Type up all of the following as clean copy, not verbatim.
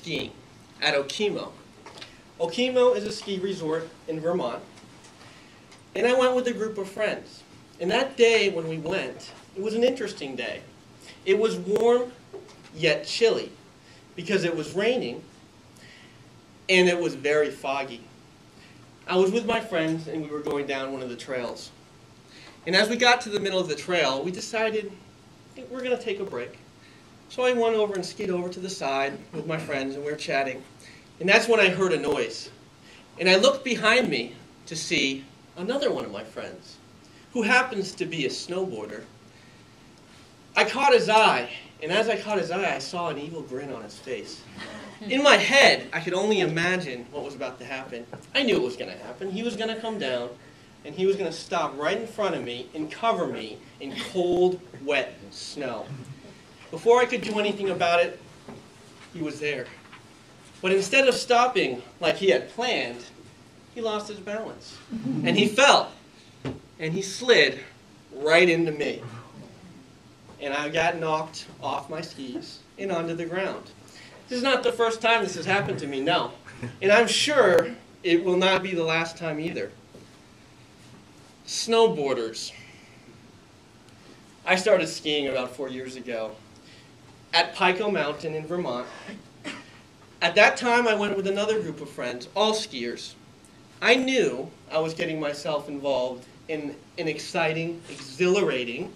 skiing at Okemo. Okemo is a ski resort in Vermont. And I went with a group of friends. And that day when we went, it was an interesting day. It was warm yet chilly because it was raining and it was very foggy. I was with my friends and we were going down one of the trails. And as we got to the middle of the trail, we decided we're going to take a break. So I went over and skied over to the side with my friends and we were chatting. And that's when I heard a noise. And I looked behind me to see another one of my friends, who happens to be a snowboarder. I caught his eye, and as I caught his eye, I saw an evil grin on his face. In my head, I could only imagine what was about to happen. I knew it was going to happen. He was going to come down, and he was going to stop right in front of me and cover me in cold, wet snow. Before I could do anything about it, he was there. But instead of stopping like he had planned, he lost his balance. And he fell. And he slid right into me. And I got knocked off my skis and onto the ground. This is not the first time this has happened to me, no. And I'm sure it will not be the last time either. Snowboarders. I started skiing about 4 years ago at Pico Mountain in Vermont. At that time, I went with another group of friends, all skiers. I knew I was getting myself involved in an exciting, exhilarating,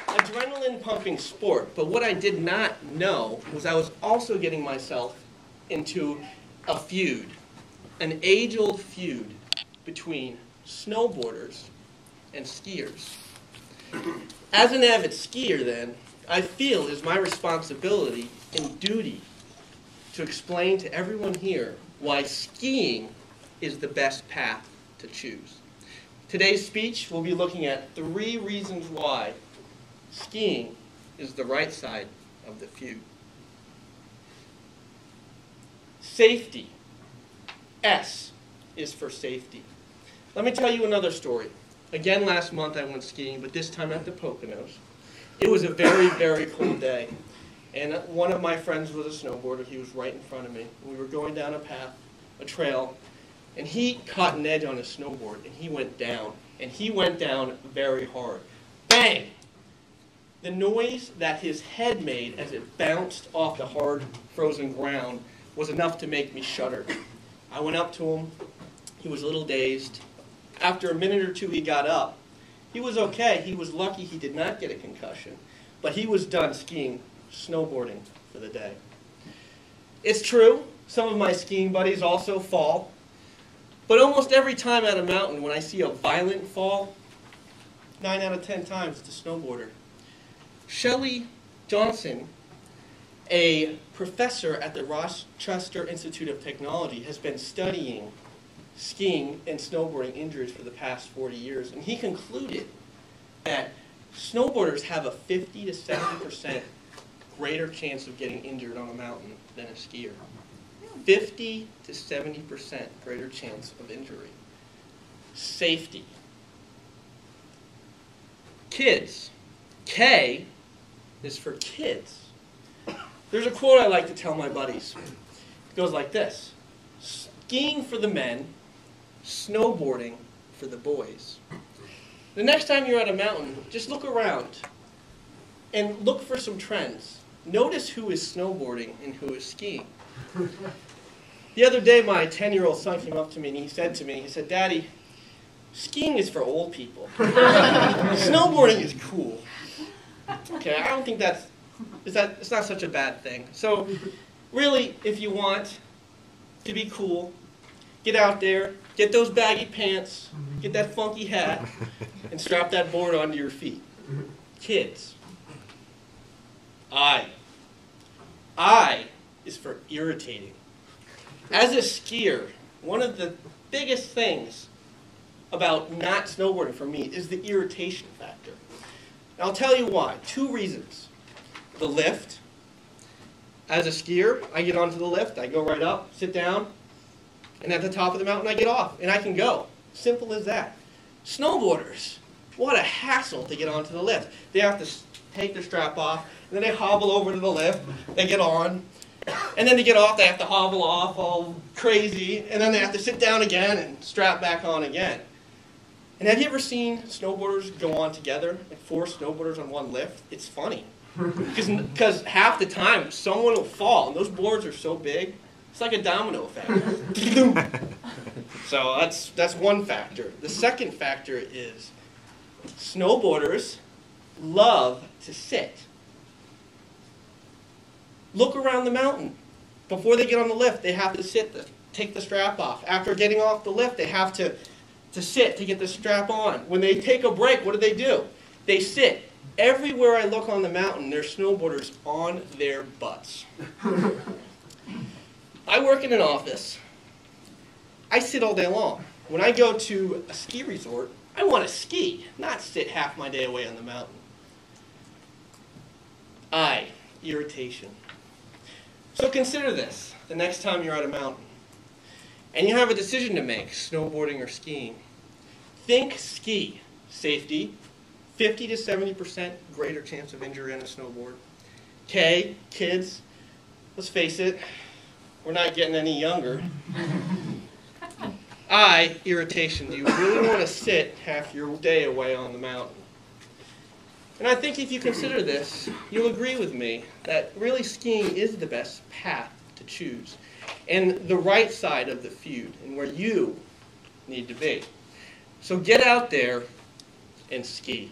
adrenaline-pumping sport. But what I did not know was I was also getting myself into a feud, an age-old feud between snowboarders and skiers. As an avid skier, then, I feel it is my responsibility and duty to explain to everyone here why skiing is the best path to choose. Today's speech will be looking at 3 reasons why skiing is the right side of the feud. Safety. S is for safety. Let me tell you another story. Again, last month I went skiing, but this time at the Poconos. It was a very, very cold day. And one of my friends was a snowboarder. He was right in front of me. We were going down a path, a trail, and he caught an edge on his snowboard, and he went down. And he went down very hard. Bang! The noise that his head made as it bounced off the hard, frozen ground was enough to make me shudder. I went up to him. He was a little dazed. After a minute or two, he got up. He was okay. He was lucky he did not get a concussion. But he was done skiing, snowboarding for the day. It's true, some of my skiing buddies also fall. But almost every time at a mountain, when I see a violent fall, 9 out of 10 times it's a snowboarder. Shelly Johnson, a professor at the Rochester Institute of Technology, has been studying skiing and snowboarding injuries for the past 40 years. And he concluded that snowboarders have a 50 to 70% greater chance of getting injured on a mountain than a skier. 50 to 70% greater chance of injury. Safety. Kids. K is for kids. There's a quote I like to tell my buddies. It goes like this: skiing for the men, snowboarding for the boys. The next time you're at a mountain, just look around and look for some trends. Notice who is snowboarding and who is skiing. The other day, my 10-year-old son came up to me and he said, "Daddy, skiing is for old people. Snowboarding is cool." Okay, I don't think it's not such a bad thing. So really, if you want to be cool, get out there, get those baggy pants, get that funky hat, and strap that board onto your feet. Kids. I is for irritating. As a skier, one of the biggest things about not snowboarding for me is the irritation factor. And I'll tell you why. 2 reasons. The lift. As a skier, I get onto the lift, I go right up, sit down, and at the top of the mountain I get off, and I can go. Simple as that. Snowboarders, what a hassle to get onto the lift. They have to take their strap off, and then they hobble over to the lift, they get on, and then to get off, they have to hobble off all crazy, and then they have to sit down again and strap back on again. And have you ever seen snowboarders go on together, like 4 snowboarders on one lift? It's funny. Because half the time, someone will fall, and those boards are so big, it's like a domino effect. So that's one factor. The second factor is snowboarders love to sit. Look around the mountain. Before they get on the lift, they have to sit, take the strap off. After getting off the lift, they have to sit to get the strap on. When they take a break, what do? They sit. Everywhere I look on the mountain, there's snowboarders on their butts. I work in an office. I sit all day long. When I go to a ski resort, I want to ski, not sit half my day away on the mountain. Irritation. So consider this the next time you're at a mountain and you have a decision to make, snowboarding or skiing. Think ski. Safety, 50 to 70% greater chance of injury on a snowboard. Okay, kids, let's face it, we're not getting any younger. Irritation. Do you really want to sit half your day away on the mountain? And I think if you consider this, you'll agree with me that really skiing is the best path to choose and the right side of the feud and where you need to be. So get out there and ski.